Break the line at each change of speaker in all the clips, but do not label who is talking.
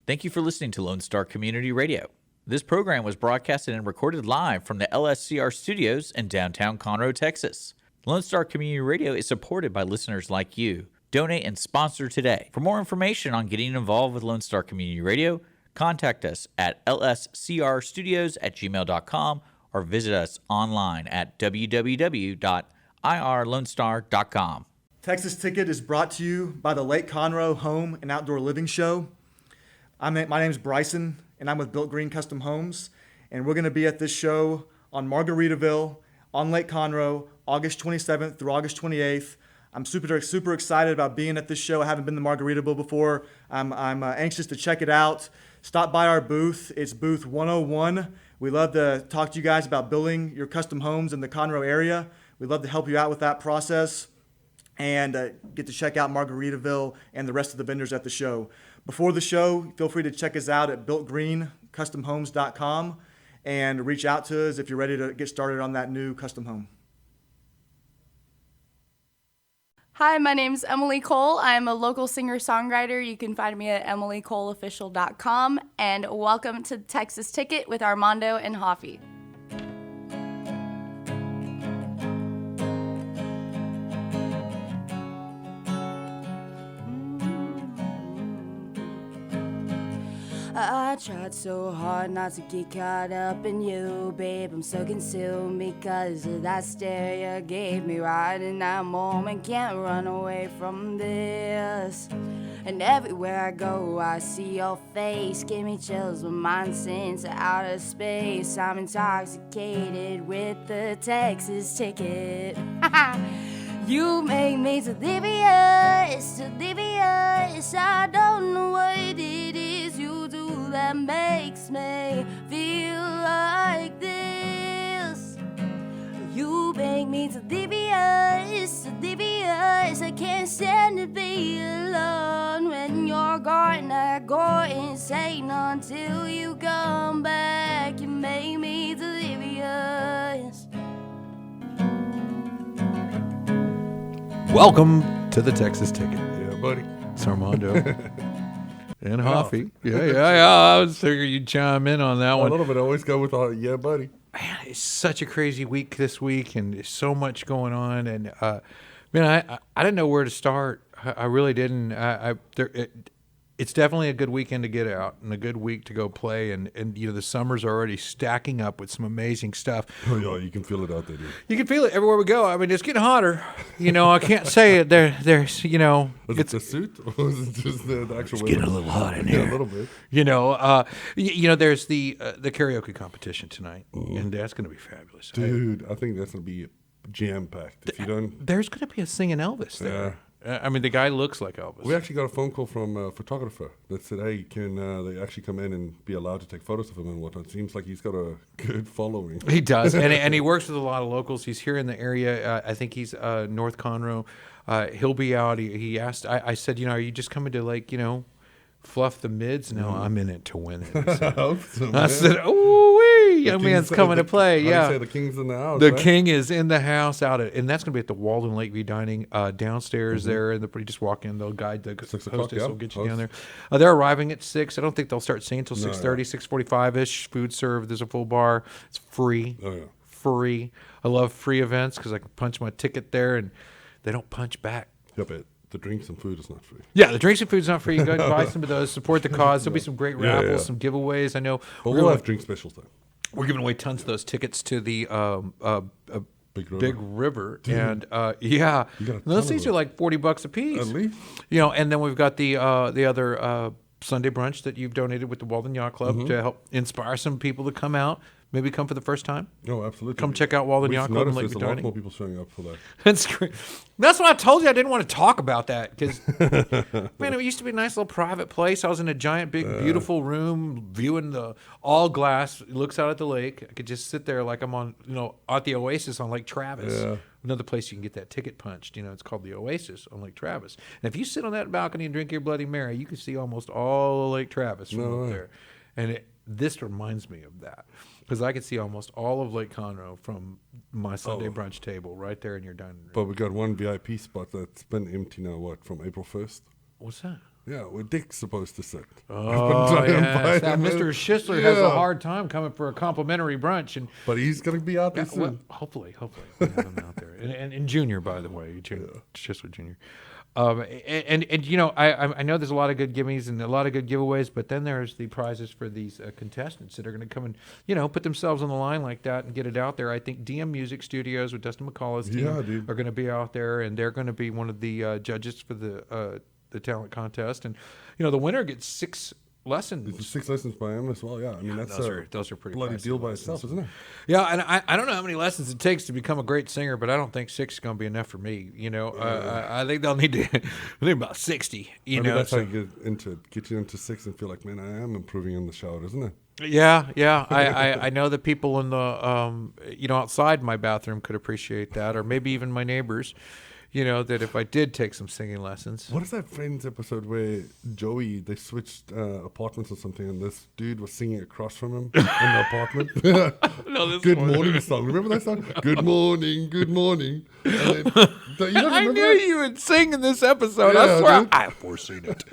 Thank you for listening to Lone Star Community Radio. This program was broadcasted and recorded live from the LSCR studios in downtown Conroe, Texas. Lone Star Community Radio is supported by listeners like you. Donate and sponsor today. For more information on getting involved with Lone Star Community Radio, contact us at lscrstudios@gmail.com or visit us online at www.irlonestar.com.
Texas Ticket is brought to you by the Lake Conroe Home and Outdoor Living Show. My name is Bryson, and I'm with Built Green Custom Homes, and we're going to be at this show on Margaritaville on Lake Conroe, August 27th through August 28th. I'm super excited about being at this show. I haven't been to Margaritaville before. I'm anxious to check it out. Stop by our booth. It's booth 101. We love to talk to you guys about building your custom homes in the Conroe area. We'd love to help you out with that process and get to check out Margaritaville and the rest of the vendors at the show. Before the show, feel free to check us out at builtgreencustomhomes.com and reach out to us if you're ready to get started on that new custom home.
Hi, my name's Emily Cole. I'm a local singer-songwriter. You can find me at emilycoleofficial.com. And welcome to Texas Ticket with Armando and Hoffie. I tried so hard not to get caught up in you, babe. I'm so consumed because of that stare you gave me right in that moment. Can't run away from this. And everywhere I go, I see your face. Give me chills, my mind sends to outer space. I'm intoxicated with the Texas Ticket. You make me delirious, delirious. I don't know what it is you do that makes me feel like this. You make me delirious, delirious. I can't stand to be alone when you're gone. I go insane until you come back. You make me delirious.
Welcome to the Texas Ticket.
Yeah, buddy.
It's Armando and Hoffie. Yeah. I was figuring you'd chime in on that one.
A little bit. I always go with yeah, buddy.
Man, it's such a crazy week this week, and there's so much going on. And man, I didn't know where to start. I really didn't. It's definitely a good weekend to get out and a good week to go play. And you know, the summer's already stacking up with some amazing stuff.
Oh, yeah, you can feel it out there, dude.
You can feel it everywhere we go. I mean, it's getting hotter. You know, I can't say it. There's, you know.
Was it the suit or was it just the actual
It's getting a little hot in here.
Yeah, a little bit.
You know, there's the karaoke competition tonight, and that's going to be fabulous.
Dude, I think that's going to be jam-packed. If you don't...
There's going to be a singing Elvis there.
Yeah.
I mean, the guy looks like Elvis.
We actually got a phone call from a photographer that said, hey, can they actually come in and be allowed to take photos of him and whatnot? Seems like he's got a good following.
He does, and he works with a lot of locals. He's here in the area. I think he's North Conroe. He'll be out. He asked, I said, you know, are you just coming to, like, you know, fluff the mids? No, I'm in it to win it.
I hope so,
I said, ooh-wee, young man's coming to play.
How
Yeah.
do you say the king's in the house,
The
right?
king is in the house and that's going to be at the Walden Lakeview Dining downstairs there. And you just walk in, they'll guide the
6 o'clock,
hostess
yeah.
will get you down there. They're arriving at 6. I don't think they'll start singing until 6:30, 6:45-ish. Food served. There's a full bar. It's free.
Oh, yeah.
Free. I love free events because I can punch my ticket there and they don't punch back.
Yeah, but the drinks and food is not free.
Yeah, the drinks and food's not free. You go and buy some of those, support the cause. There'll be some great
Yeah,
raffles,
yeah.
some giveaways. I know
But we'll have drink specials, though.
we're giving away tons of those tickets to the
Big
River.
Dude.
And yeah,
You got a
those
ton
things
of
are like $40 a piece.
At least.
You know, and then we've got the other Sunday brunch that you've donated with the Walden Yacht Club to help inspire some people to come out. Maybe come for the first time.
No, absolutely.
Come check out Walden
We've
Yacht Club and
noticed
Lakeview
there's a lot
Dining.
more people showing up for that.
That's great. That's what I told you. I didn't want to talk about that because, man, it used to be a nice little private place. I was in a giant, big, beautiful room viewing the all glass. It looks out at the lake. I could just sit there like I'm on, you know, at the Oasis on Lake Travis.
Yeah.
Another place you can get that ticket punched. You know, it's called the Oasis on Lake Travis. And if you sit on that balcony and drink your Bloody Mary, you can see almost all of Lake Travis from up there. And this reminds me of that. Because I could see almost all of Lake Conroe from my Sunday brunch table right there in your dining room.
But we got one VIP spot that's been empty now, from April 1st?
What's that?
Yeah, where Dick's supposed to sit.
Oh, yes. That
him
Mr.
in.
Schisler has a hard time coming for a complimentary brunch, and
But he's going to be out there soon.
well, hopefully we have him out there, and Junior, by the way, Schisler Junior. And you know, I know there's a lot of good gimmies and a lot of good giveaways, but then there's the prizes for these contestants that are going to come and, you know, put themselves on the line like that and get it out there. I think DM Music Studios with Dustin McCullough's team are going to be out there, and they're going to be one of the judges for the talent contest. And, you know, the winner gets 6 lessons.
It's 6 lessons by him as well. Yeah, I mean that's
those are pretty
bloody
pricey
deal by
lessons.
itself, isn't it?
Yeah, and I don't know how many lessons it takes to become a great singer, but I don't think 6 is going to be enough for me. You know, I think they'll need about 60. You
Maybe
know,
that's how you get you into 6 and feel like, man, I am improving in the shower, isn't it?
Yeah. I know the people in the you know, outside my bathroom could appreciate that, or maybe even my neighbors. You know, that if I did take some singing lessons.
What is that Friends episode where Joey, they switched apartments or something, and this dude was singing across from him in the apartment? Good morning song. Remember that song? Good morning, good morning. And then, you don't
I
remember
knew
that?
you would sing in this episode.
Yeah,
I swear
dude.
I've foreseen it.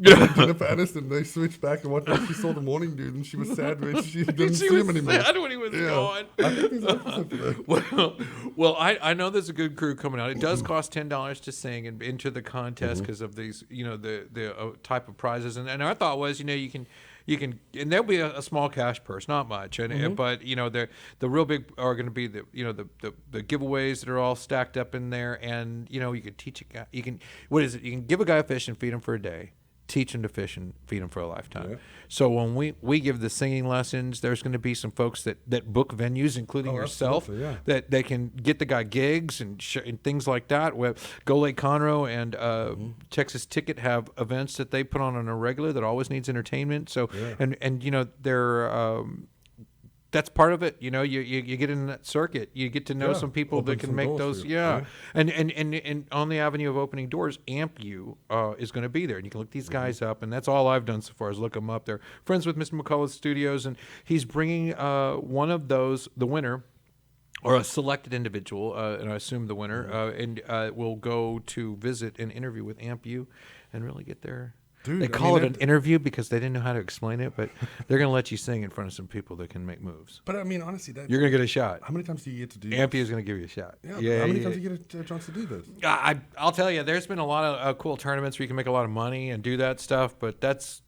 Jennifer Aniston, they switched back and whatnot. She saw the morning dude, and she was sad when she didn't see him anymore.
sad when he was gone.
I think there's an episode for that.
Well, I know there's a good crew coming out. It does cost $10 to sing and enter the contest because of these, you know, the type of prizes. And our thought was, you know, you can, and there'll be a small cash purse, not much, and but you know, the real big are going to be the, you know, the giveaways that are all stacked up in there, and you know, you could teach a guy, you can give a guy a fish and feed him for a day. Teach him to fish and feed him for a lifetime. Yeah. So when we give the singing lessons, there's going to be some folks that book venues, including yourself, that they can get the guy gigs and things like that. Go Lake Conroe and Texas Ticket have events that they put on a regular that always needs entertainment. So and you know, they're that's part of it. You know, you get in that circuit. You get to know some people that can make those. And on the avenue of opening doors, AmpU is going to be there. And you can look these guys up. And that's all I've done so far is look them up. They're friends with Mr. McCullough's studios. And he's bringing one of those, the winner, or a selected individual, and I assume the winner, and will go to visit and interview with AmpU and really get their... Dude, they call it an interview because they didn't know how to explain it, but they're going to let you sing in front of some people that can make moves.
But I mean, honestly,
you're going to get a shot.
How many times do you get to do this?
Ampy is going to give you a shot.
Yeah. How many times do you get a chance to do this?
I'll tell you, there's been a lot of cool tournaments where you can make a lot of money and do that stuff, but that's,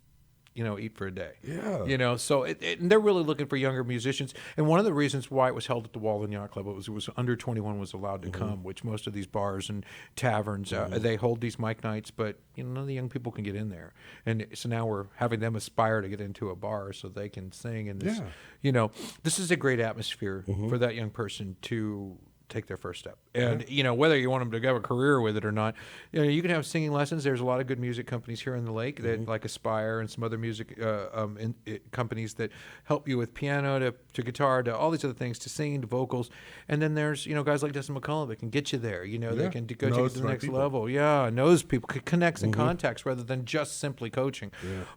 you know, eat for a day.
Yeah.
You know, so and they're really looking for younger musicians. And one of the reasons why it was held at the Walden Yacht Club was under 21 was allowed to come, which most of these bars and taverns, they hold these mic nights, but, you know, none of the young people can get in there. And so now we're having them aspire to get into a bar so they can sing. And this, you know, this is a great atmosphere for that young person to take their first step. And, you know, whether you want them to have a career with it or not, you know, you can have singing lessons. There's a lot of good music companies here in the lake that like Aspire and some other music companies that help you with piano to guitar to all these other things, to singing, to vocals. And then there's, you know, guys like Dustin McCullough that can get you there, you know, they can go take it to the next level. Yeah, knows people, connects and contacts rather than just simply coaching.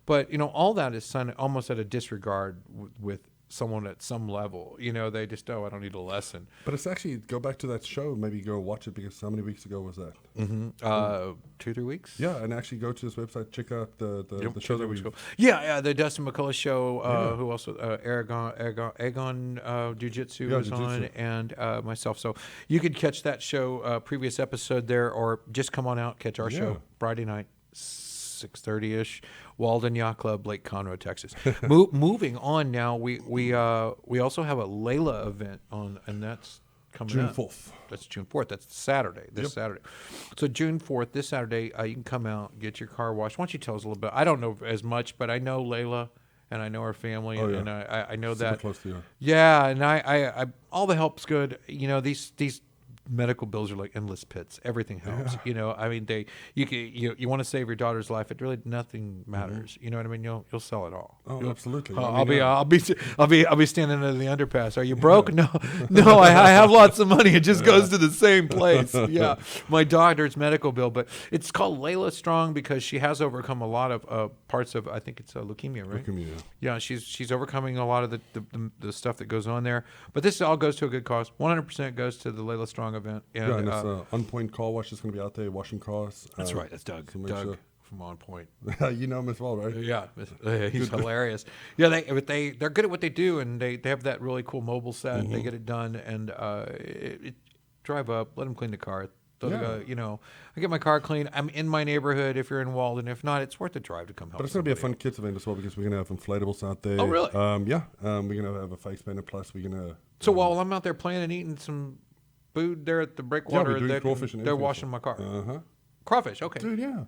But, you know, all that is almost at a disregard with someone at some level. You know, they just, I don't need a lesson.
But it's actually, go back to that show, maybe go watch it, because how many weeks ago was that?
2-3 weeks?
Yeah, and actually go to his website, check out the show that we...
Yeah, the Dustin McCullough show, who also, Agon Jiu-Jitsu was on, and myself. So you could catch that show, previous episode there, or just come on out, catch our show Friday night, 6:30ish, Walden Yacht Club, Lake Conroe, Texas. Moving on now, we also have a Layla event on, and that's coming
June
up.
4th.
That's June 4th. That's Saturday. Saturday. So June 4th, this Saturday, you can come out, get your car washed. Why don't you tell us a little bit? I don't know as much, but I know Layla, and I know her family, and I know
super
that.
Close to you.
Yeah, and I all the help's good. You know, these medical bills are like endless pits. Everything helps. You know, I mean, you want to save your daughter's life. It really nothing matters. You know what I mean? You'll sell it all.
Oh, absolutely.
I'll be standing under the underpass. Are you broke? No, I have lots of money. It just goes to the same place. Yeah, my daughter's medical bill, but it's called Layla Strong because she has overcome a lot of parts of, I think it's leukemia, right?
Leukemia.
Yeah, she's overcoming a lot of the stuff that goes on there. But this all goes to a good cause. 100% goes to the Layla Strong event. And
it's On Point Car Wash is going to be out there washing cars.
That's right. That's Doug.
So make
Doug
sure.
from On Point.
You know him as well, right?
Yeah, he's hilarious. Yeah, they're good at what they do, and they have that really cool mobile set. They get it done, and drive up, let them clean the car. I get my car clean. I'm in my neighborhood if you're in Walden. If not, it's worth the drive to come help.
But it's going to be a fun kids event as well because we're going to have inflatables out there.
Oh, really?
Yeah. We're going to have a face painter, plus we're going to...
So while I'm out there playing and eating some food there at the breakwater, they're washing my car.
Uh-huh.
Crawfish, okay.
Dude, yeah.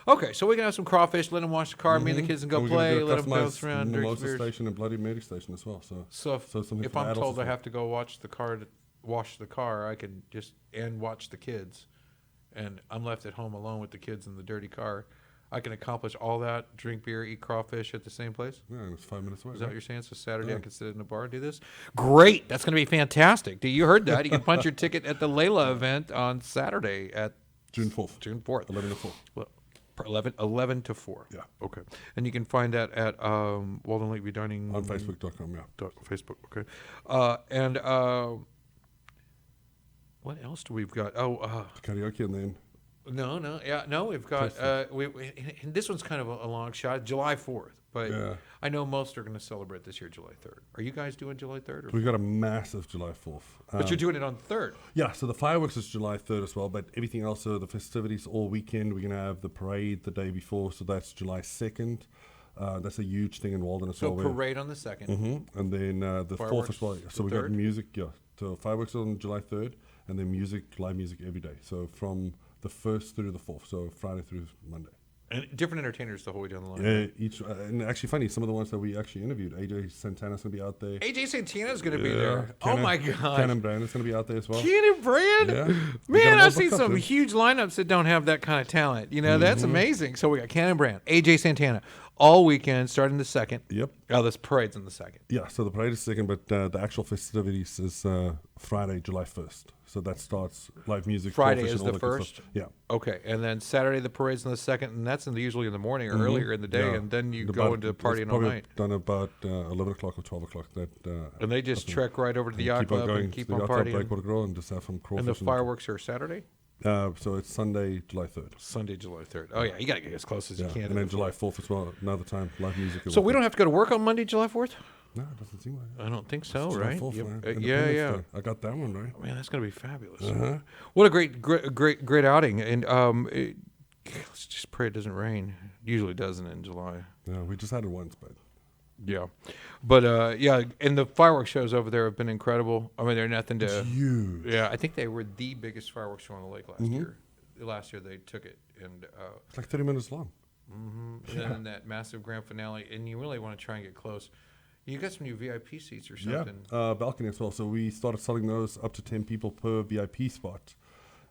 Okay, so we can have some crawfish, let them wash the car, me and the kids can go play, let them bounce around, drink
Mimosa
beers.
station and Bloody Mary station as well.
So
something
if
for
I'm
adults
told
as
I
well.
have to go wash the car, I can just watch the kids, and I'm left at home alone with the kids in the dirty car. I can accomplish all that, drink beer, eat crawfish at the same place.
Yeah, and it's 5 minutes away.
Is that what you're saying? So Saturday
Yeah.
I can sit in a bar and do this? Great. That's going to be fantastic. You heard that. You can punch your ticket at the Layla event on Saturday at
June 4th.
June 4th.
11 to 4.
Well, 11 to 4.
Yeah.
Okay. And you can find that at Walden Lakeview Dining.
On Facebook.com, yeah.
Facebook, okay. And what else do we've got?
Karaoke and then...
No, we've got, and this one's kind of a long shot, July 4th. But
Yeah.
I know most are going to celebrate this year, July 3rd. Are you guys doing July 3rd? Or?
We've got a massive July 4th.
But you're doing it on 3rd.
Yeah, so the fireworks is July 3rd as well, but everything else, so the festivities all weekend. We're going to have the parade the day before, so that's July 2nd. That's a huge thing in Walden as
So
well.
parade on the 2nd.
And then the 4th as well. So we got
3rd?
music, yeah. So fireworks on July 3rd, and then live music every day. So from the 1st through the 4th, so Friday through Monday.
And different entertainers the whole way down the line.
Yeah, and actually funny, some of the ones that we actually interviewed, AJ Santana's going to be out there.
AJ Santana's going to be there. Oh my God.
Cannon Brandon's going to be out there as well.
Cannon Brand?
Yeah. We got
Man,
them all
I've seen
booked up,
some
dude.
huge lineups that don't have that kind of talent. You know, that's amazing. So we got Cannon Brand, AJ Santana, all weekend, starting the 2nd.
Yep.
Oh, this parade's on the 2nd.
Yeah, so the parade is 2nd, but the actual festivities is Friday, July 1st. So that starts live music.
Friday
crawfish,
is
and all
the
that good
1st?
stuff. Yeah.
Okay, and then Saturday the parade's on the 2nd, and that's usually in the morning or earlier in the day,
Yeah.
and then you
About-
go into
it's
partying all
probably
night.
Done about 11 o'clock or 12 o'clock.
And they just trek right over to the yacht club and keep on partying.
Breakwater Grill and just have some crawfish.
And the fireworks are Saturday?
So it's Sunday, July 3rd.
Sunday, July 3rd. Oh, yeah, you got to get as close as
Yeah.
you can.
And
to
then
the
July
4th.
4th as well, another time, live music.
So we don't have to go to work on Monday, July 4th?
No, it doesn't seem like it.
I don't think so,
It's July
right?
4th,
Yep.
man.
Yeah,
Independence
yeah.
Day. I got that one right.
Man, that's going to be fabulous. What a great outing. And let's just pray it doesn't rain. It usually doesn't in July.
Yeah, we just had it once, but
Yeah. But, yeah, and the fireworks shows over there have been incredible. I mean, they're nothing to...
huge.
Yeah, I think they were the biggest fireworks show on the lake last year. Last year they took it. And
It's like 30 minutes long.
and then that massive grand finale. And you really want to try and get close. You got some new VIP seats or something.
Yeah, balcony as well. So we started selling those up to 10 people per VIP spot.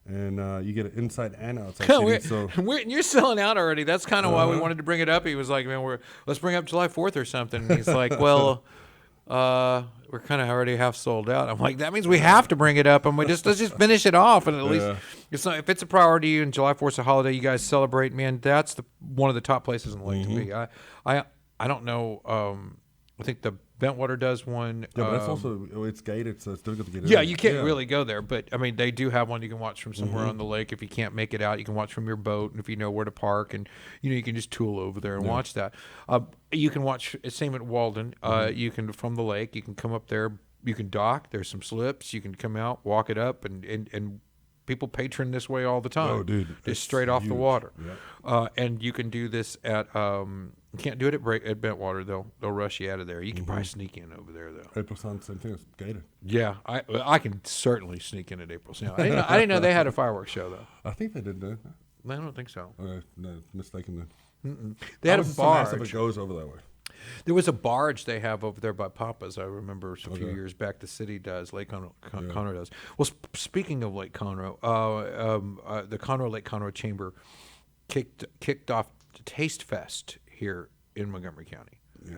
And you get it inside and outside seating. So
You're selling out already. That's kind of why we wanted to bring it up. He was like, man, let's bring up July 4th or something. And he's like, well, we're kind of already half sold out. I'm like, that means we have to bring it up, and let's just finish it off. And at least it's not, if it's a priority to you and July 4th is a holiday you guys celebrate, man, that's one of the top places in the lake to be. I don't know. I think the Bentwater does one.
yeah, but that's also, it's gated, so it's difficult to get in.
Yeah, you can't really go there, but I mean, they do have one you can watch from somewhere on the lake. If you can't make it out, you can watch from your boat, and if you know where to park, and you can just tool over there and watch that. You can watch same at Walden. You can from the lake. You can come up there. You can dock. There's some slips. You can come out, walk it up, and people patron this way all the time.
Oh, dude,
just
it's
straight off the
huge.
water.
Yeah.
And you can do this at. You can't do it at Bentwater. They'll rush you out of there. You can probably sneak in over there though.
April Sun, same thing. It's gated.
Yeah, I can certainly sneak in at April Sound. I didn't know they had a fireworks show though.
I think they did that.
I don't think so.
No, mistaken then.
They had a
How is it so massive
barge.
it goes over that way?
There was a barge they have over there by Papa's. I remember a few years back. The city does. Lake Conroe does. Well, speaking of Lake Conroe, the Conroe Lake Conroe Chamber kicked off the Tastefest here in Montgomery County.
Yeah.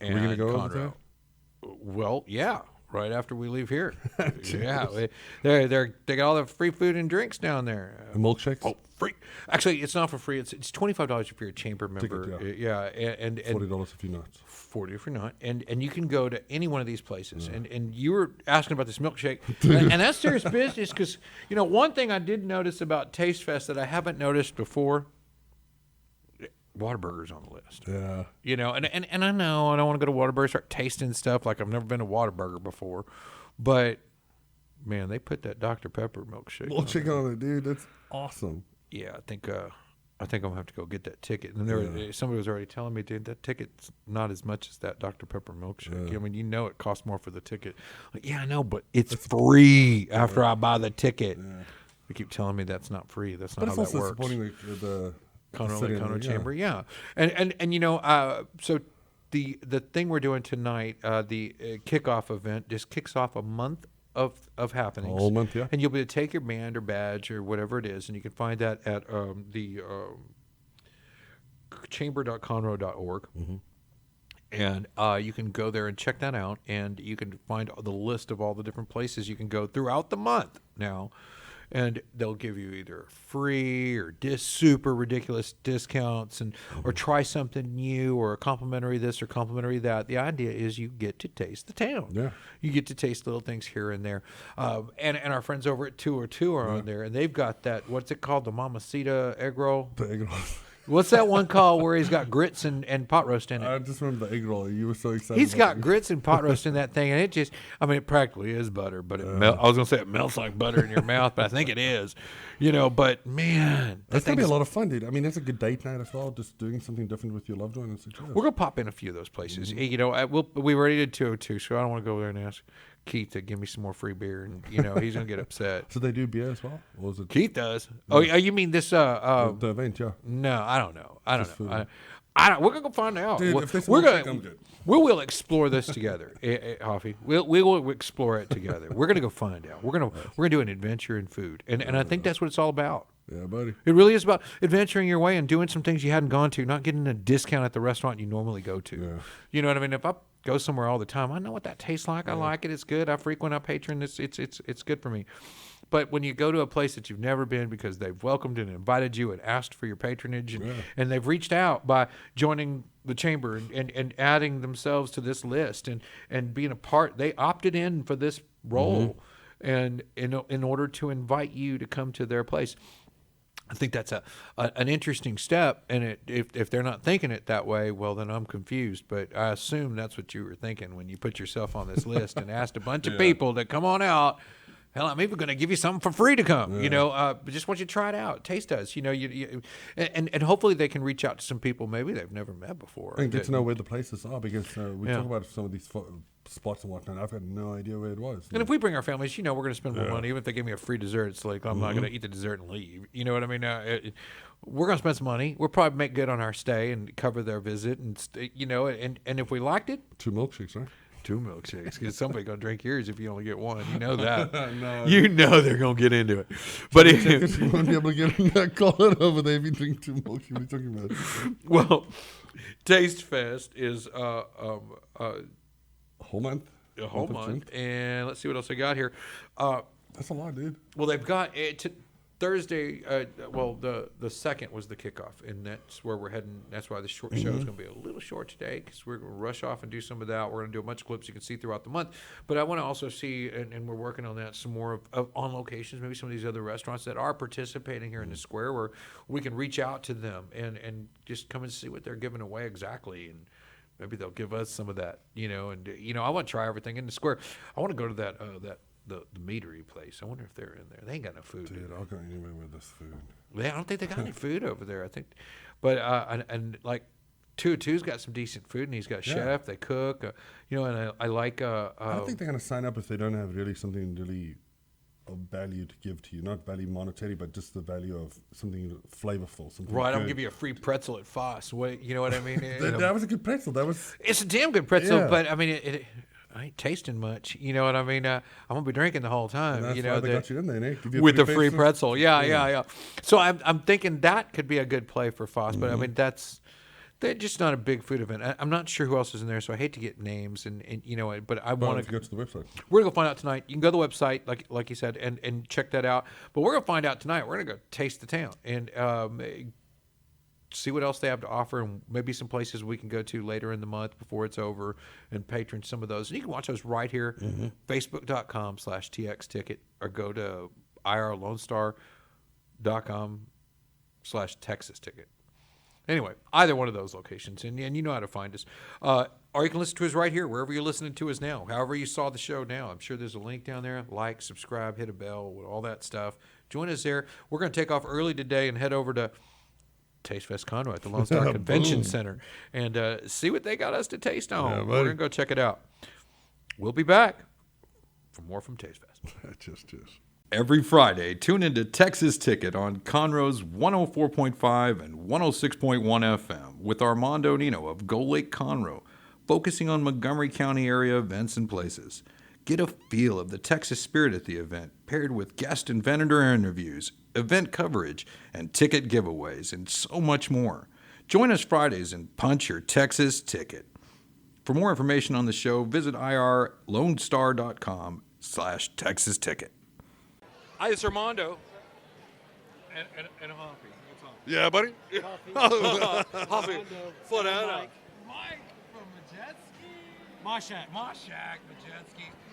And
We're gonna go over
Conroe.
there?
Well, yeah, right after we leave here. Yeah, they got all the free food and drinks down there.
Milkshakes?
Oh, free! Actually, it's not for free. It's $25 if you're a chamber member.
Ticket,
yeah, and
$40 if you're not.
40 if you're not, and you can go to any one of these places. And you were asking about this milkshake, and that's serious business because one thing I did notice about Taste Fest that I haven't noticed before. Whataburger's on the list.
Yeah.
You know, and I know I don't want to go to Whataburger, start tasting stuff like I've never been to Whataburger before, but man, they put that Dr. Pepper milkshake.
Milkshake on it, dude. That's awesome.
Yeah, I think I'm gonna have to go get that ticket. And somebody was already telling me, dude, that ticket's not as much as that Dr. Pepper milkshake.
Yeah.
I mean, you know, it costs more for the ticket. Like, yeah, I know, but it's free after I buy the ticket.
Yeah.
They keep telling me that's not free. That's
But
not
it's
how
also
that works.
supporting the
Conroe
city
Lake
and
Conroe
the-
Chamber, yeah. And you know, so the thing we're doing tonight, the kickoff event, just kicks off a month of happenings.
Whole month, yeah.
And you'll be able to take your band or badge or whatever it is, and you can find that at the chamber.conroe.org.
Mm-hmm.
And you can go there and check that out, and you can find the list of all the different places you can go throughout the month now. And they'll give you either free or super ridiculous discounts, and or try something new or a complimentary this or complimentary that. The idea is you get to taste the town.
Yeah.
You get to taste little things here and there. And our friends over at 202 are on there, and they've got that, what's it called, the Mamacita egg roll?
The egg roll.
What's that one called where he's got grits and pot roast in it?
I just remember the egg roll. You were so excited.
He's
about
got grits and pot roast in that thing, and it just, I mean, it practically is butter, but I was going to say it melts like butter in your mouth, but I think it is, you know, but man.
That's going to be a lot of fun, dude. I mean, that's a good date night as well, just doing something different with your loved one. It's like,
We're going to pop in a few of those places. You know, we already did 202, so I don't want to go there and ask Keith to give me some more free beer, and, you know, he's going to get upset.
So they do beer as well? Or is it
Keith does. Oh, you mean this?
the event, yeah.
No, I don't know. I don't know.
food.
I don't. We're gonna go find out.
Dude, if there's
we're
milkshake,
gonna.
I'm good.
We will explore this together, Hoffie. We will explore it together. We're gonna go find out. We're gonna do an adventure in food, and I think that's what it's all about.
Yeah, buddy.
It really is about adventuring your way and doing some things you hadn't gone to, not getting a discount at the restaurant you normally go to.
Yeah.
You know what I mean? If I go somewhere all the time, I know what that tastes like. I like it. It's good. I frequent. I patron. It's good for me. But when you go to a place that you've never been because they've welcomed and invited you and asked for your patronage, and they've reached out by joining the chamber and adding themselves to this list and being a part, they opted in for this role, and in order to invite you to come to their place. I think that's an interesting step, and if they're not thinking it that way, well, then I'm confused. But I assume that's what you were thinking when you put yourself on this list and asked a bunch of people to come on out. Hell, I'm even going to give you something for free to come. You know, but just want you to try it out, taste us. You know, and hopefully they can reach out to some people maybe they've never met before
And get to know where the places are, because we talk about some of these spots and whatnot. I've got no idea where it was.
And if we bring our families, you know, we're going to spend more money. Even if they give me a free dessert, it's like I'm not going to eat the dessert and leave. You know what I mean? We're going to spend some money. We'll probably make good on our stay and cover their visit, and you know, and if we liked it,
2 milkshakes, right?
2 milkshakes, because somebody's going to drink yours if you only get one. You know that.
No.
You know they're going to get into it. But
Because you won't be able to get in that collar over there if you drink 2 milkshakes. What are you talking about?
well, Tastefest is
Whole month?
a whole
Month of
month,
June?
and let's see what else I got here.
That's a lot, dude.
Well, they've got Thursday. The 2nd was the kickoff, and that's where we're heading. That's why the short show is going to be a little short today, because we're going to rush off and do some of that. We're going to do a bunch of clips you can see throughout the month. But I want to also see, and we're working on that, some more of on locations, maybe some of these other restaurants that are participating here in the square, where we can reach out to them and just come and see what they're giving away exactly, and maybe they'll give us some of that, you know. And you know, I want to try everything in the square. I want to go to that the meatery place. I wonder if they're in there. They ain't got no food.
Dude, I'll go anywhere with this food.
I don't think they got any food over there. I think, but and like 202's got some decent food, and he's got chef. They cook, you know. And I like.
I don't think they're going to sign up if they don't have really something really of value to give to you. Not value monetary, but just the value of something flavorful. Something
right. I'm
good.
gonna give you a free pretzel at Foss. What, you know what I mean?
That was a good pretzel. That was.
It's a damn good pretzel,
Yeah.
but I mean I ain't tasting much. You know what I mean? I'm gonna be drinking the whole time.
That's
You know,
why they got you in there, Nick. Give you a
with the free
pretzel.
pretzel. Yeah. So I'm thinking that could be a good play for Foss, but I mean they're just not a big food event. I'm not sure who else is in there, so I hate to get names and you know, but I
Well,
want
if you go to the website.
We're gonna go find out tonight. You can go to the website, like you said, and check that out. But we're gonna find out tonight. We're gonna go taste the town and see what else they have to offer, and maybe some places we can go to later in the month before it's over, and patron some of those. And you can watch those right here, Facebook.com/TXTicket, or go to IRLoneStar.com/TexasTicket. Anyway, either one of those locations, and you know how to find us. Or you can listen to us right here, wherever you're listening to us now, however you saw the show now. I'm sure there's a link down there. Like, subscribe, hit a bell, all that stuff. Join us there. We're going to take off early today and head over to Tastefest Conroe at the Lone Star Convention Center and see what they got us to taste on.
Yeah,
We're going to go check it out. We'll be back for more from Tastefest.
Just.
Every Friday, tune into Texas Ticket on Conroe's 104.5 and 106.1 FM with Armando Nino of Go Lake Conroe, focusing on Montgomery County area events and places. Get a feel of the Texas spirit at the event, paired with guest and vendor interviews, event coverage, and ticket giveaways, and so much more. Join us Fridays and punch your Texas ticket. For more information on the show, visit irlonestar.com/Texas Ticket.
Hi, it's Armando. And Hoffie. What's up?
Yeah, buddy.
Hoffie. Flat out.
Mike from Majkszak. Majkszak.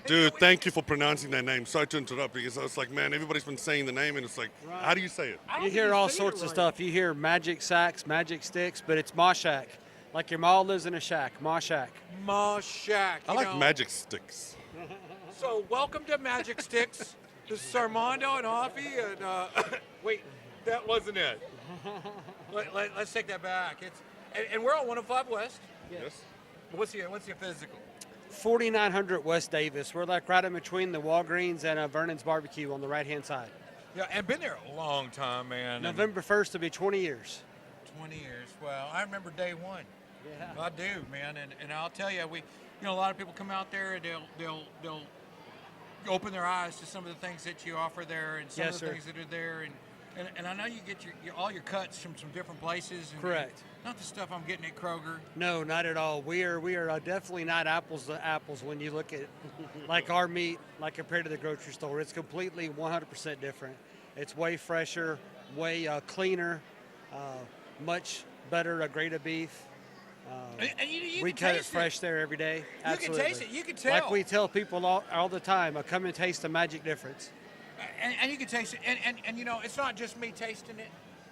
Dude, thank you for pronouncing that name. Sorry to interrupt because I was like, man, everybody's been saying the name, and it's like, how do you say it?
You hear all sorts of stuff. You hear magic sacks, magic sticks, but it's Majkszak. Like your ma lives in a shack. Majkszak.
Majkszak.
I like magic sticks.
So, welcome to Magic Sticks. This is Armando and Hoffie. And wait, that wasn't it. Let's take that back. And we're on 105 West.
Yes.
What's your physical?
4900 West Davis. We're like right in between the Walgreens and Vernon's Barbecue on the right-hand side.
Yeah, and been there a long time, man.
November 1st will be 20 years.
20 years. Well, I remember day one.
Yeah.
I do, man. And I'll tell you, a lot of people come out there and they'll open their eyes to some of the things that you offer there and some
Yes,
of the
sir.
things that are there. And I know you get all your cuts from some different places. And
Correct.
Not the stuff I'm getting at Kroger.
No, not at all. We are definitely not apples to apples when you look at like our meat, like compared to the grocery store. It's completely 100% different. It's way fresher, way cleaner, much better grade of beef.
And you
We
can
cut it
taste
fresh there every day. Absolutely.
You can taste it. You can tell.
Like we tell people all the time, come and taste the magic difference.
And you can taste it. And it's not just me tasting it.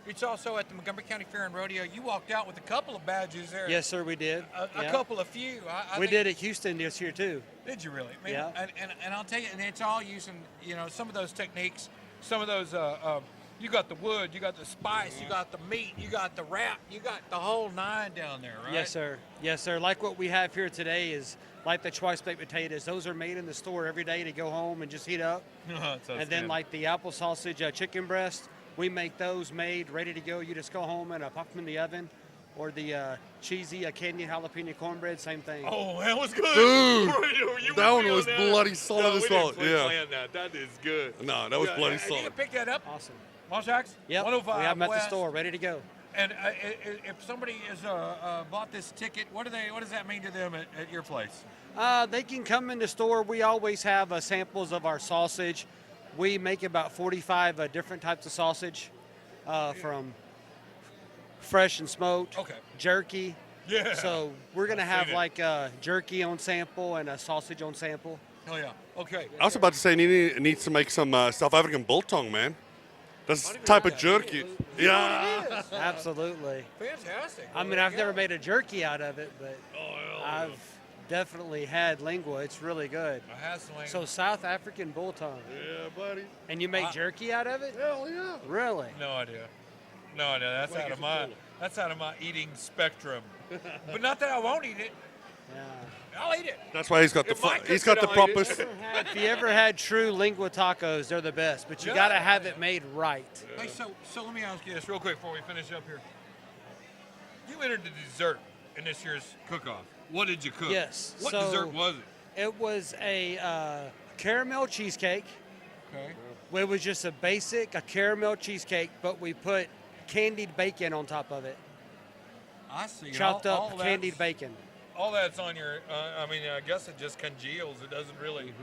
It's also at the Montgomery County Fair and Rodeo. You walked out with a couple of badges there.
Yes, sir, we did.
A
Yeah.
couple of few.
We did at Houston this year, too.
Did you really? Man,
Yeah.
And I'll tell you, and it's all using, some of those techniques, some of those, you got the wood, you got the spice, you got the meat, you got the wrap, you got the whole nine down there, right?
Yes, sir. Yes, sir. Like what we have here today is like the twice baked potatoes. Those are made in the store every day to go home and just heat up. And then like the apple sausage chicken breast, we make those made ready to go. You just go home and pop them in the oven. Or the cheesy candied jalapeno cornbread, same thing.
Oh, that was good.
Dude,
You
that
with
one
me
was
on
bloody solid
No,
as
we
fuck.
didn't
Yeah.
plan that. That is good.
No, that was bloody
and you
solid.
can pick that up.
Awesome.
Majkszak's?
Yep.
105
we have them at the
West.
store, ready to go.
And if somebody has bought this ticket, what does that mean to them at your place?
They can come in the store. We always have samples of our sausage. We make about 45 different types of sausage, from fresh and smoked,
Okay.
jerky.
Yeah.
So we're gonna
I've
have
seen it.
like jerky on sample and a sausage on sample.
Hell yeah. Okay.
I was about to say, he needs to make some South African biltong, man. That's the type of jerky. Yeah.
Absolutely.
Fantastic.
I mean, I've never made a jerky out of it, but I've definitely had lingua. It's really good.
I have some.
So South African bull tongue.
Yeah, buddy.
And you make jerky out of it?
Hell yeah.
Really?
No idea. No idea. That's out of my eating spectrum. But not that I won't eat it.
Yeah.
I'll eat it.
That's why he's got
If Mike
he's
cooks
got
it,
the
I'll eat
proper.
it.
If you ever had true lingua tacos, they're the best, but you
Yeah.
gotta have it made right.
Hey, so let me ask you this real quick before we finish up here. You entered the dessert in this year's cook-off. What did you cook?
Yes,
What
so-
dessert was it?
It was a caramel cheesecake.
Okay.
It was just a caramel cheesecake, but we put candied bacon on top of it.
I see.
Chopped
All
up
that's-
candied bacon.
All that's on your. I guess it just congeals. It doesn't really.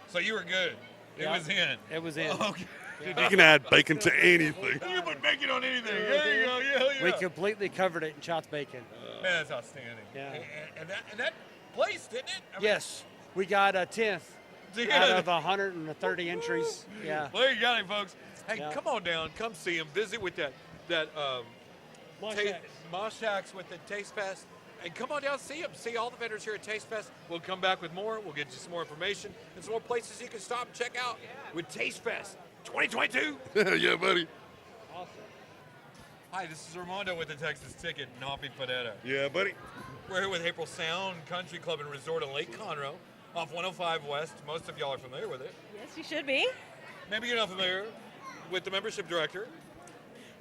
So you were good. It
Yeah.
was in.
It was in.
Okay.
You can add bacon to anything.
You put bacon on anything. There you go. Yeah.
We completely covered it in chopped bacon.
Man, that's outstanding.
Yeah.
And that place, didn't it? I mean,
Yes, we got a 10th
Yeah.
out of 130 entries. Yeah.
Well, you got it, folks. Hey,
Yeah.
come on down. Come see him. Visit with that Majkszak's with the Tastefest. And come on down and see them. See all the vendors here at Tastefest. We'll come back with more. We'll get you some more information and some more places you can stop and check out with Tastefest 2022.
Yeah, buddy.
Awesome. Hi, this is Armando with the Texas Ticket and Hoffie Armando.
Yeah, buddy.
We're here with April Sound Country Club and Resort in Lake Conroe off 105 West. Most of y'all are familiar with it.
Yes, you should be.
Maybe you're not familiar with the membership director.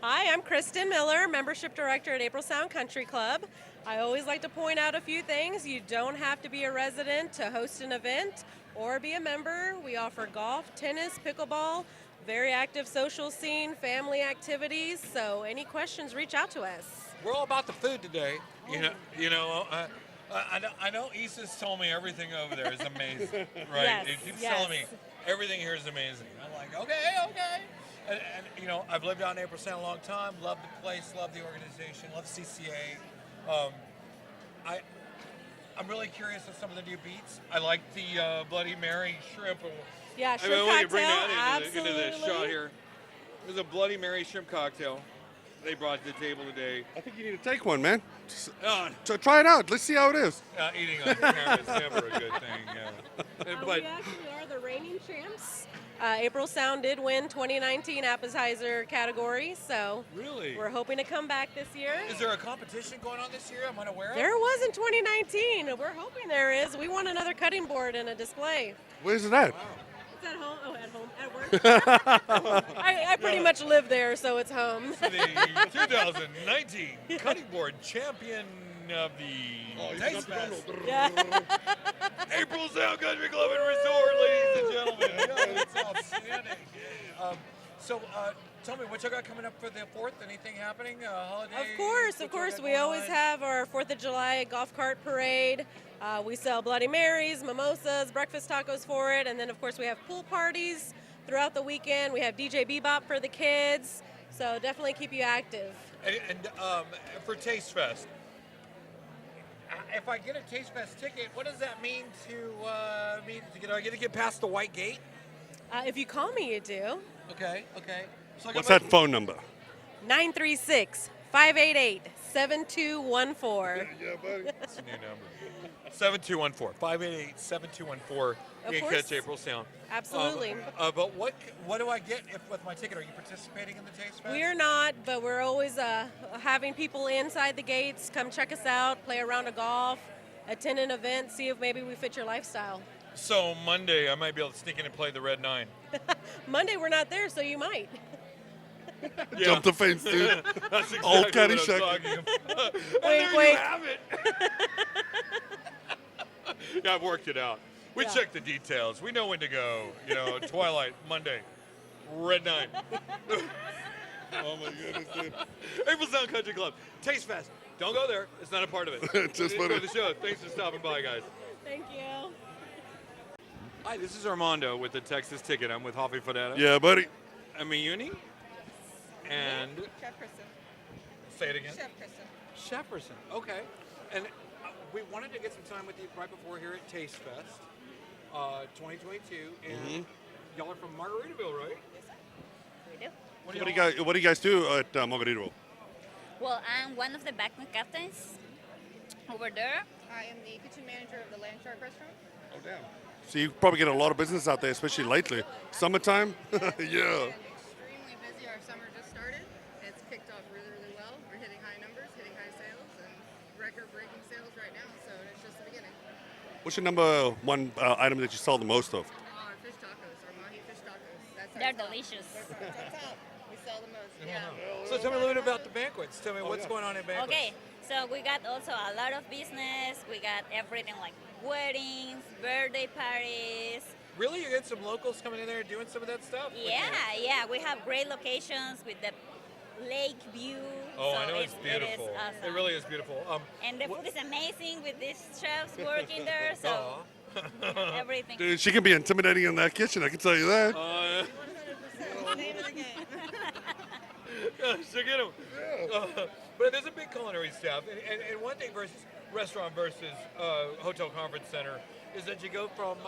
Hi, I'm Kristen Miller, Membership Director at April Sound Country Club. I always like to point out a few things. You don't have to be a resident to host an event or be a member. We offer golf, tennis, pickleball, very active social scene, family activities. So any questions, reach out to us.
We're all about the food today. I know Isis told me everything over there is amazing, right?
Yes,
It keeps
yes.
telling me everything here is amazing. I'm like, okay. And I've lived out in April Sound a long time. Love the place, love the organization, love CCA. I'm really curious of some of the new beats. I like the Bloody Mary shrimp.
Yeah, shrimp
we
cocktail,
can bring that into
absolutely.
the shot here. There's a Bloody Mary shrimp cocktail they brought to the table today.
I think you need to take one, man.
So
Try it out. Let's see how it is.
eating on camera is never a good thing. But
We actually are the reigning champs. April Sound did win 2019 appetizer category, so
really,
we're hoping to come back this year.
is there a competition going on this year? I'm unaware of.
There was in 2019. We're hoping there is. We want another cutting board and a display.
Where's it at?
It's at home. Oh, at home. At work. I pretty much live there, so it's home.
The 2019 cutting board champion of the Tastefest.
Yeah.
April Sound Country Club and Resort, ladies and gentlemen. Yeah, it's outstanding. Tell me, what you got coming up for the 4th? Anything happening? Holiday?
Of course. We always have our 4th of July golf cart parade. We sell Bloody Marys, mimosas, breakfast tacos for it, and then of course we have pool parties throughout the weekend. We have DJ Bebop for the kids, so definitely keep you active.
And for Tastefest, if I get a Tastefest ticket, what does that mean to me? Do I get to get past the white gate?
If you call me, you do.
Okay. So
What's that phone number?
936-588-7214.
Yeah, buddy.
That's a new number. 7214-588-7214. You can
course.
catch April Sound.
Absolutely.
But what do I get with my ticket? Are you participating in the Tastefest?
We are not, but we're always having people inside the gates come check us out, play a round of golf, attend an event, see if maybe we fit your lifestyle.
So Monday, I might be able to sneak in and play the Red 9.
Monday we're not there, so you might.
Jump the fence, dude.
That's exactly
Old
what
Caddy
I'm
Shack.
talking about. And
Wink,
there you
wink.
have it. Yeah, I've worked it out. We
Yeah.
checked the details. We know when to go. Twilight, Monday, Red 9.
Oh, my goodness, dude.
April Sound Country Club. Tastefest. Don't go there. It's not a part of it.
Just
for
funny.
the show. Thanks for stopping by, guys.
Thank you.
Hi, this is Armando with the Texas Ticket. I'm with Hoffie Armando.
Yeah, buddy.
I'm a uni. And
Chef Kristen.
say it again.
Chef Kristen.
Shepperson. Okay. And we wanted to get some time with you right before here at Tastefest 2022. And y'all are from Margaritaville, right?
We do.
What do you guys do at Margaritaville?
Well, I'm one of the backman captains over there.
I am the kitchen manager of the Land Shark restaurant.
Oh, damn. So you probably get a lot of business out there, especially lately. Summertime? Yeah.
We're extremely busy. Our summer just started. It's kicked off really, really well. We're hitting high numbers, hitting high sales, and record-breaking sales right now, so it's just the beginning.
What's your number one item that you sell the most of?
Our fish tacos, our mahi fish tacos. That's our
They're
top.
delicious.
That's our top. We sell the most, yeah.
So tell me a little bit about the banquets. Tell me what's going on in banquets.
Okay, so we got also a lot of business. We got everything like weddings, birthday parties.
Really? You get some locals coming in there doing some of that stuff?
Yeah. We have great locations with the lake view.
Oh,
so
I know it's beautiful.
It is awesome.
It really is beautiful.
And the food is amazing with these chefs working there. So everything.
Dude, she can be intimidating in that kitchen, I can tell you that.
100%. Name of the game.
So get 'em. But there's a big culinary staff. And one thing versus restaurant versus hotel conference center is that you go from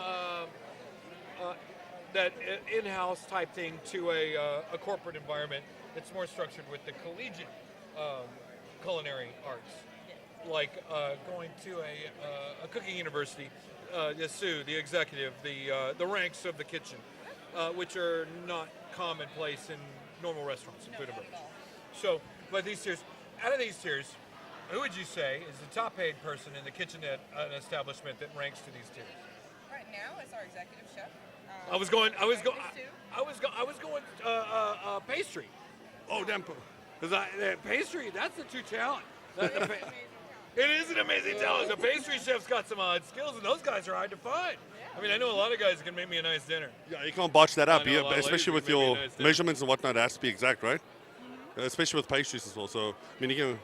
that in-house type thing to a corporate environment that's more structured with the collegiate culinary arts, like going to a cooking university, Sue, the executive, the ranks of the kitchen, which are not commonplace in normal restaurants and food and beverage. So, but these tiers, out of these tiers, who would you say is the top paid person in the kitchen at an establishment that ranks to these tiers?
Right now, it's our executive chef.
I was going pastry.
Oh, damn.
Because pastry, that's the true talent. It is an amazing talent. The pastry chef's got some odd skills, and those guys are hard to find. I mean, I know a lot of guys that can make me a nice dinner.
Yeah, you can't botch that up,
I know a lot of
especially
ladies
with
can make
your
me a nice dinner.
measurements and whatnot. It has to be exact, right? Especially with pastries as well. So, I mean, you can.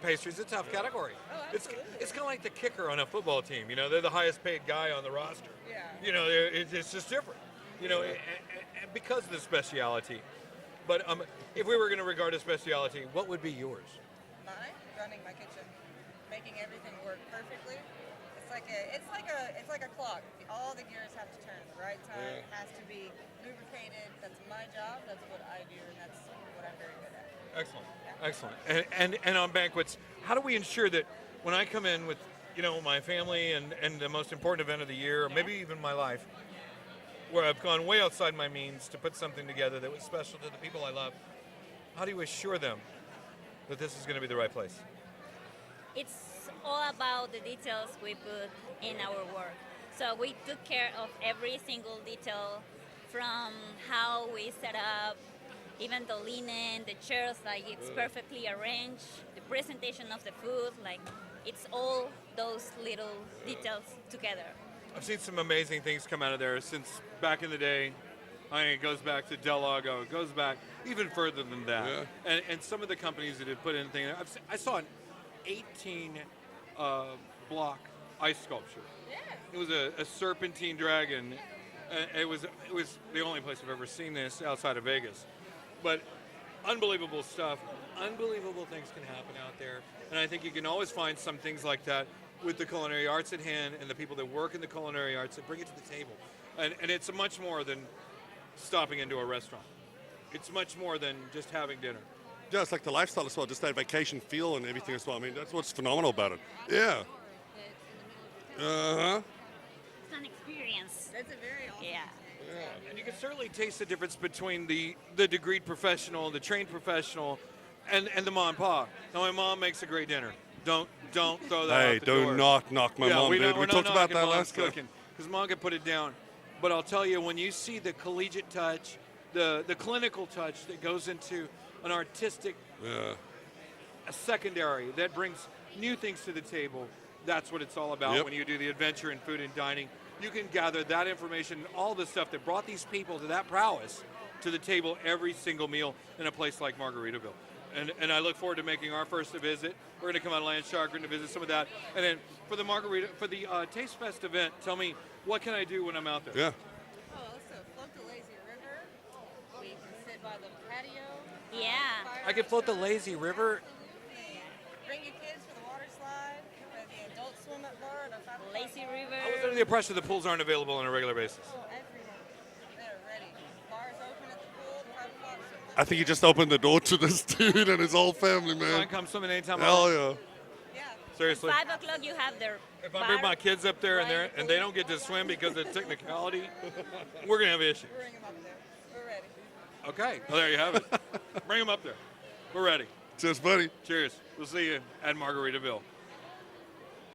Pastry's a tough category. It's kind of like the kicker on a football team. You know, they're the highest paid guy on the roster.
Yeah.
You know, it's just different. You know, and because of the speciality. But if we were going to regard a speciality, what would be yours?
Mine, running my kitchen, making everything work perfectly. It's like a clock. All the gears have to turn at the right time. It has to be lubricated. That's my job. That's what I do, and that's what I'm very good at.
Excellent, excellent. And on banquets, how do we ensure that when I come in with, you know, my family and the most important event of the year, or maybe even my life, where I've gone way outside my means to put something together that was special to the people I love, how do you assure them that this is going to be the right place?
It's all about the details we put in our work. So we took care of every single detail, from how we set up, even the linen, the chairs, like it's perfectly arranged, the presentation of the food, like it's all those little details together.
I've seen some amazing things come out of there since back in the day. I mean, it goes back to Del Lago. It goes back even further than that.
Yeah.
And some of the companies that have put in things. I saw an 18 block ice sculpture.
Yeah.
It was a serpentine dragon. It was the only place I've ever seen this outside of Vegas. But unbelievable stuff. Unbelievable things can happen out there. And I think you can always find some things like that with the culinary arts at hand and the people that work in the culinary arts that bring it to the table. And it's much more than stopping into a restaurant. It's much more than just having dinner.
Yeah, it's like the lifestyle as well, just that vacation feel and everything as well. I mean, that's what's phenomenal about it. Yeah. Uh-huh.
It's an experience.
That's a very awesome.
Yeah.
And you can certainly taste the difference between the degreed professional, the trained professional, and the mom and pop. Now, my mom makes a great dinner. Don't throw that
Hey,
out the door.
do not knock my mom, dude. We talked about that last time.
Because mom can put it down. But I'll tell you, when you see the collegiate touch, the clinical touch that goes into an artistic a secondary that brings new things to the table, that's what it's all about.
Yep.
When you do the adventure in food and dining, you can gather that information, all the stuff that brought these people to that prowess to the table every single meal in a place like Margaritaville. And I look forward to making our first visit. We're going to come out of Landshark, we're going to visit some of that. And then for the Tastefest event, tell me, what can I do when I'm out there?
Yeah.
Oh, also float the lazy river. We can sit by the patio.
Yeah.
I can float the lazy river.
Absolutely. Bring your kids for the water slide, for the adult swim up bar, the 5 o'clock
Lazy
bar.
river.
I was under the impression the pools aren't available on a regular basis.
Oh, everyone. They're ready. Bars open at the pool, 5 o'clock.
I think you just opened the door to this dude and his whole family,
So I
man.
can come swimming anytime I
Hell
want.
yeah.
Yeah.
Seriously.
5 o'clock you have their
If I
bar.
bring my kids up there
right.
and they don't get to swim because of technicality, we're going to have issues.
Bring them up there. We're ready.
Okay. Well, there you have it. Bring them up there. We're ready.
Cheers, buddy.
Cheers. We'll see you at Margaritaville.